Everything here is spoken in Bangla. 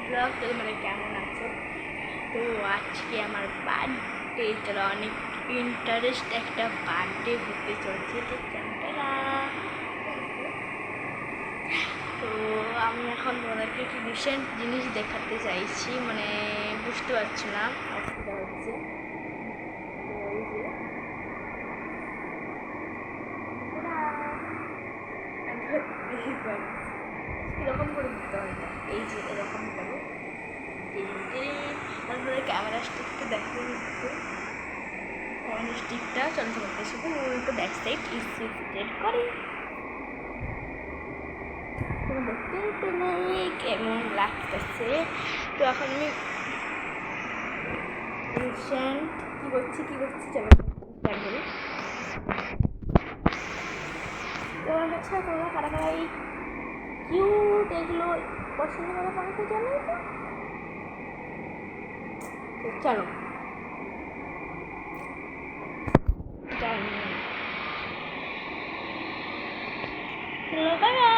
ব্লগ তোমরা কেমন আছো? তো আজকে আমার বার্থডে, তারা অনেক ইন্টারেস্ট একটা বার্থডে হতে চলছে। তো ক্যামেরা, তো আমি এখন তোমাদেরকে একটি রিসেন্ট জিনিস দেখাতে চাইছি, মানে বুঝতে পারছি না অসুবিধা হচ্ছে। কীরকম করে দিতে হয়, এই যে এরকম করে তারপরে ক্যামেরা স্টিকটা দেখতে দিচ্ছে। ক্যামেরা স্টিকটা চলতে করতে শুধু উল্টো ব্যাক সাইড ইনসিস্টেড করি। তুমি দেখতেই পেলে কেমন লাগতেছে। তো এখন আমি রিসেন্ট কী করছি চলো শেয়ার করি। তো হচ্ছে তোমরা কারা কারা এই কিউট এগুলো পছন্দ করে কমেন্টে জানিয়ে তো চলো জানি। Bye bye.